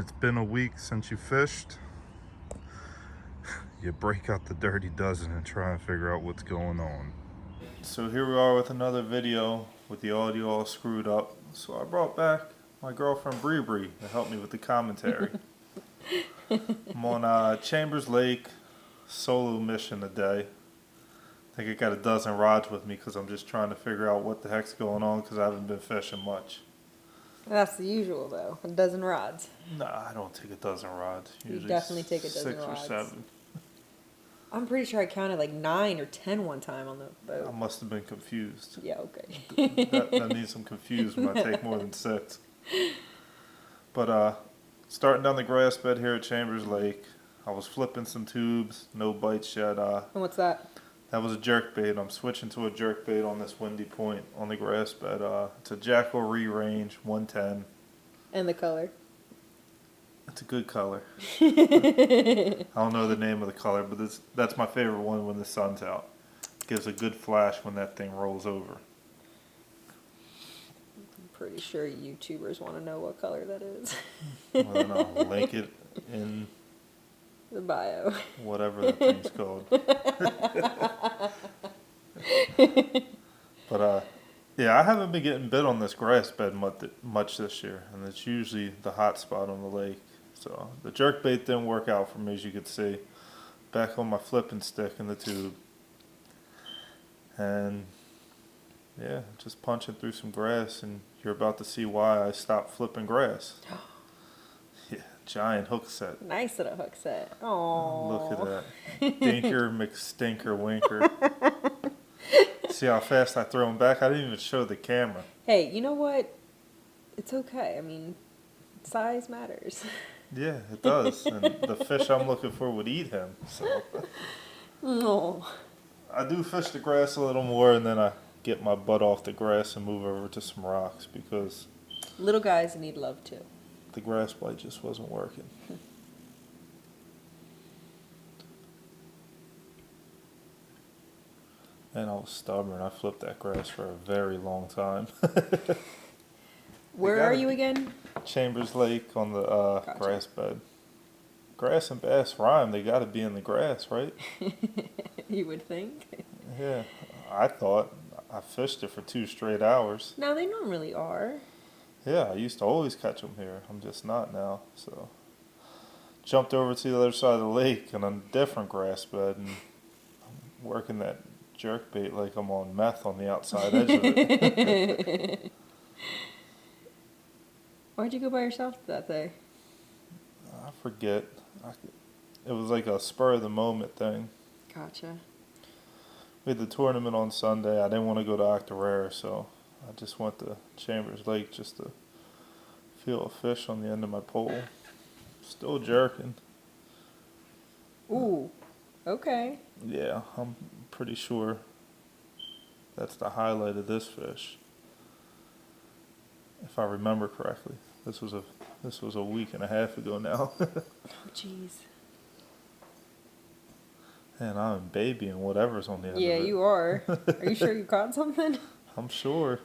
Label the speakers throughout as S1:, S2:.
S1: It's been a week since you fished. You break out the dirty dozen and try and figure out what's going on. So here we are with another video with the audio all screwed up. So I brought back my girlfriend Bri Bri to help me with the commentary. I'm on Chambers Lake, solo mission today. I think I got a dozen rods with me because I'm just trying to figure out what the heck's going on because I haven't been fishing much.
S2: That's the usual though, a dozen rods.
S1: Nah, I don't take a dozen rods.
S2: You definitely take a dozen
S1: 6
S2: rods.
S1: or 7.
S2: I'm pretty sure I counted like 9 or 10 one time on the boat.
S1: I must have been confused.
S2: Yeah, okay.
S1: that means I'm confused when I take more than 6. But starting down the grass bed here at Chambers Lake, I was flipping some tubes, no bites yet.
S2: And what's that?
S1: That was a jerkbait. I'm switching to a jerkbait on this windy point on the grass bed. It's a Jackal Re-Range 110.
S2: And the color?
S1: It's a good color. I don't know the name of the color, but that's my favorite one when the sun's out. It gives a good flash when that thing rolls over.
S2: I'm pretty sure YouTubers want to know what color that is.
S1: Well, then I'll link it in
S2: the bio.
S1: Whatever that thing's called. But yeah, I haven't been getting bit on this grass bed much this year, and it's usually the hot spot on the lake. So the jerkbait didn't work out for me, as you could see. Back on my flipping stick in the tube. And yeah, just punching through some grass, and you're about to see why I stopped flipping grass. Yeah, giant hook set.
S2: Nice little hook set. Oh,
S1: look at that. Dinker McStinker Winker. See how fast I throw them back? I didn't even show the camera.
S2: Hey, you know what? It's okay. I mean, size matters.
S1: Yeah, it does. And the fish I'm looking for would eat him. So
S2: No.
S1: I do fish the grass a little more, and then I get my butt off the grass and move over to some rocks because
S2: little guys need love too.
S1: The grass bite just wasn't working. And I was stubborn. I flipped that grass for a very long time.
S2: Where are you again?
S1: Chambers Lake on the
S2: Gotcha.
S1: grass bed. Grass and bass rhyme. They got to be in the grass, right?
S2: You would think.
S1: Yeah, I thought. I fished it for 2 straight hours.
S2: No, they normally are.
S1: Yeah, I used to always catch them here. I'm just not now. So jumped over to the other side of the lake on a different grass bed, and I'm working that jerkbait like I'm on meth on the outside edge of it.
S2: Why'd you go by yourself that day?
S1: I forget. It was like a spur of the moment thing.
S2: Gotcha.
S1: We had the tournament on Sunday. I didn't want to go to Octorara, so I just went to Chambers Lake just to feel a fish on the end of my pole. Still jerking.
S2: Ooh, okay.
S1: Yeah, I'm pretty sure that's the highlight of this fish, if I remember correctly. This was a week and a half ago now.
S2: Oh, jeez.
S1: And I'm babying whatever's on the end of it.
S2: Yeah, you are. Are you sure you caught something?
S1: I'm sure.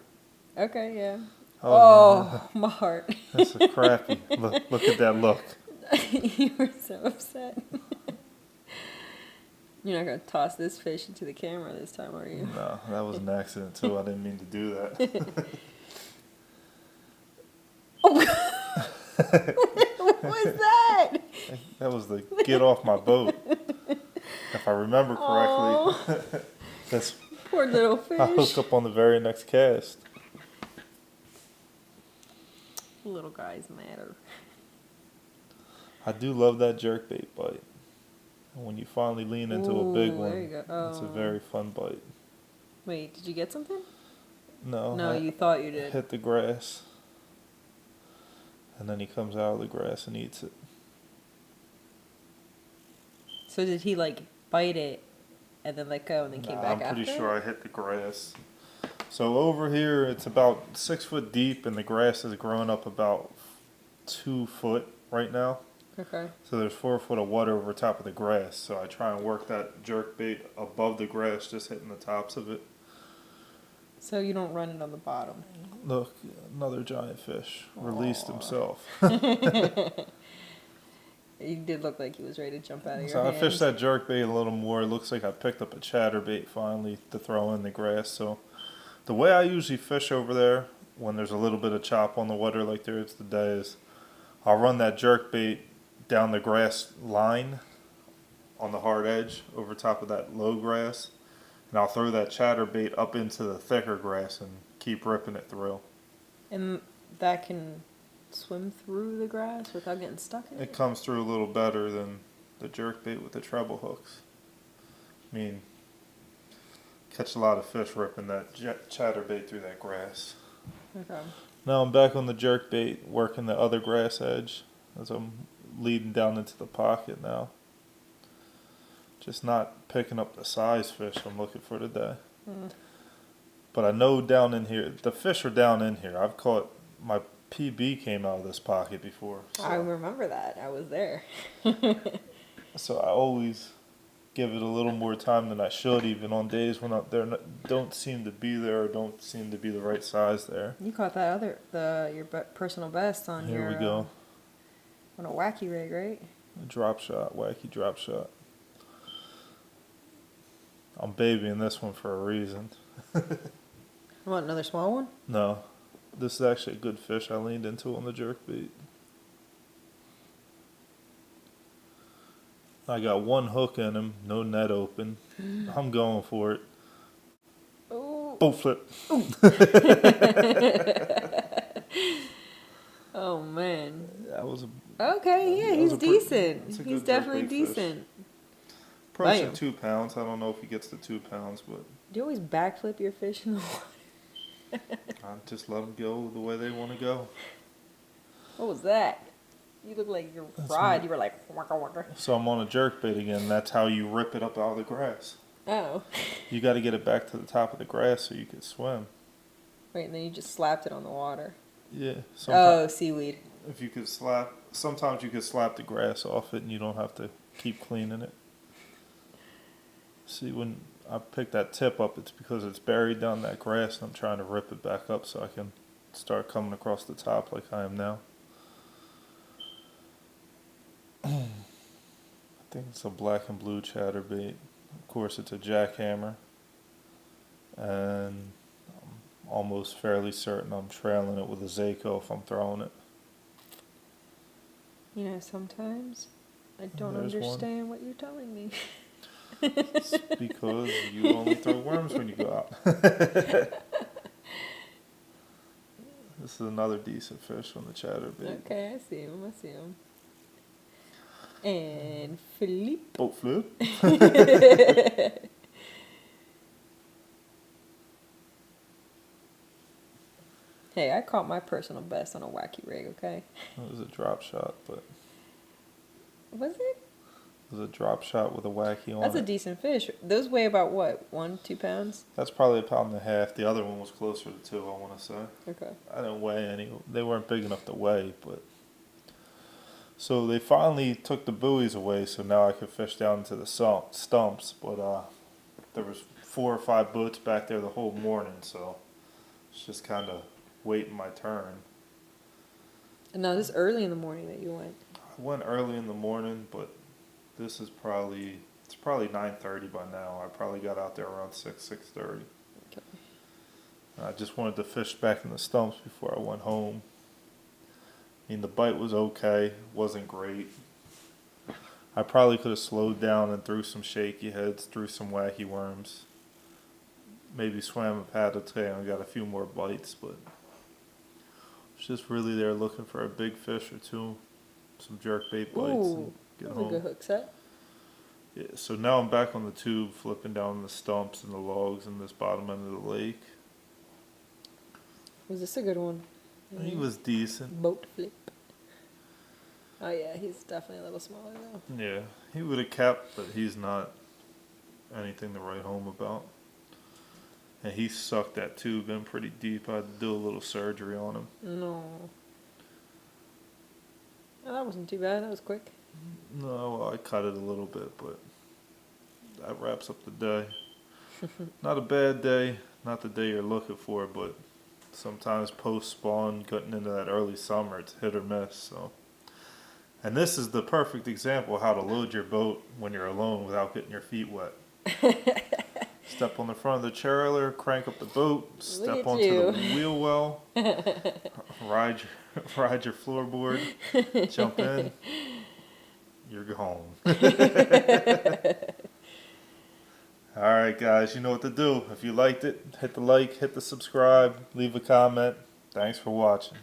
S2: Okay, yeah.
S1: Oh,
S2: my heart.
S1: That's a crappy. Look at that look.
S2: You were so upset. You're not going to toss this fish into the camera this time, are you?
S1: No, that was an accident too. I didn't mean to do that.
S2: What was that?
S1: That was the get off my boat. If I remember correctly. That's
S2: poor little fish.
S1: I hooked up on the very next cast.
S2: Little guys matter.
S1: I do love that jerkbait bite. And when you finally lean into a big one,
S2: there you go.
S1: it's a very fun bite.
S2: Wait, did you get something?
S1: No.
S2: No, you thought you did.
S1: Hit the grass. And then he comes out of the grass and eats it.
S2: So did he like bite it and then let go and then came back after?
S1: I'm pretty sure I hit the grass. So over here, it's about 6 foot deep, and the grass has grown up about 2 foot right now.
S2: Okay.
S1: So there's 4 foot of water over top of the grass. So I try and work that jerkbait above the grass, just hitting the tops of it.
S2: So you don't run it on the bottom.
S1: Look, another giant fish released himself.
S2: He did look like he was ready to jump out of
S1: So
S2: your
S1: I
S2: hand.
S1: fished that jerkbait a little more. It looks like I picked up a chatterbait finally to throw in the grass. So the way I usually fish over there when there's a little bit of chop on the water like there is today is I'll run that jerkbait down the grass line on the hard edge over top of that low grass, and I'll throw that chatterbait up into the thicker grass and keep ripping it through.
S2: And that can swim through the grass without getting stuck in it?
S1: It comes through a little better than the jerkbait with the treble hooks. I mean, catch a lot of fish ripping that chatterbait through that grass.
S2: Okay.
S1: Now I'm back on the jerkbait, working the other grass edge as I'm leading down into the pocket now. Just not picking up the size fish I'm looking for today. But I know down in here, the fish are down in here. I've caught, my PB came out of this pocket before. So.
S2: I remember that. I was there.
S1: So I always give it a little more time than I should, even on days when don't seem to be there or don't seem to be the right size there.
S2: You caught that your personal best on
S1: Here we go.
S2: On a wacky rig, right?
S1: A drop shot, wacky drop shot. I'm babying this one for a reason.
S2: Want another small one?
S1: No, this is actually a good fish I leaned into on the jerkbait. I got one hook in him, no net open. I'm going for it.
S2: Oh.
S1: Boat flip.
S2: Oh man.
S1: That was
S2: okay. Yeah, he's decent. He's definitely
S1: Fish.
S2: decent.
S1: Approaching
S2: Bam.
S1: 2 pounds. I don't know if he gets to 2 pounds, but
S2: Do you always backflip your fish in the water?
S1: I just let them go the way they want to go.
S2: What was that? You look like your rod. You were like waka waka.
S1: So I'm on a jerkbait again. That's how you rip it up out of the grass.
S2: Oh.
S1: You got to get it back to the top of the grass so you can swim.
S2: Wait, and then you just slapped it on the water.
S1: Yeah.
S2: Oh, seaweed.
S1: If you could sometimes you could slap the grass off it and you don't have to keep cleaning it. See, when I pick that tip up, it's because it's buried down that grass and I'm trying to rip it back up so I can start coming across the top like I am now. I think it's a black and blue chatterbait. Of course, it's a jackhammer. And I'm almost fairly certain I'm trailing it with a Zako if I'm throwing it.
S2: You know, sometimes I don't
S1: There's
S2: understand what you're telling me.
S1: It's because you only throw worms when you go out. This is another decent fish on the chatterbait.
S2: Okay, I see him. And Philippe.
S1: Boat flip.
S2: Hey, I caught my personal best on a wacky rig, okay?
S1: It was a drop shot, but
S2: Was it?
S1: it was a drop shot with a wacky on
S2: That's
S1: it.
S2: a decent fish. Those weigh about what? 1-2 pounds?
S1: That's probably 1.5 pounds. The other one was closer to 2, I want to say.
S2: Okay.
S1: I didn't weigh any. They weren't big enough to weigh, but. So they finally took the buoys away, so now I could fish down into the stumps. But there was 4 or 5 boats back there the whole morning, so it's just kind of waiting my turn.
S2: And now this is early in the morning that you went.
S1: I went early in the morning, but this is probably 9:30 by now. I probably got out there around 6:30.
S2: Okay.
S1: I just wanted to fish back in the stumps before I went home. I mean, the bite was okay, wasn't great. I probably could have slowed down and threw some shaky heads, threw some wacky worms. Maybe swam a paddle tail and got a few more bites, but I was just really there looking for a big fish or two, some jerkbait bites, and get
S2: that was
S1: home.
S2: a good hook set.
S1: Yeah, so now I'm back on the tube, flipping down the stumps and the logs in this bottom end of the lake.
S2: Was this a good one?
S1: He was decent.
S2: Boat flip. Oh yeah, he's definitely a little smaller though.
S1: Yeah, he would have kept, but he's not anything to write home about. And he sucked that tube in pretty deep. I had to do a little surgery on him.
S2: No. Oh, that wasn't too bad. That was quick.
S1: No, well, I cut it a little bit, but that wraps up the day. Not a bad day, not the day you're looking for, but sometimes post-spawn, getting into that early summer, it's hit or miss. So And this is the perfect example of how to load your boat when you're alone without getting your feet wet. Step on the front of the trailer, crank up the boat, step onto the wheel well, ride your floorboard, jump in, you're home. Alright guys, you know what to do. If you liked it, hit the like, hit the subscribe, leave a comment. Thanks for watching.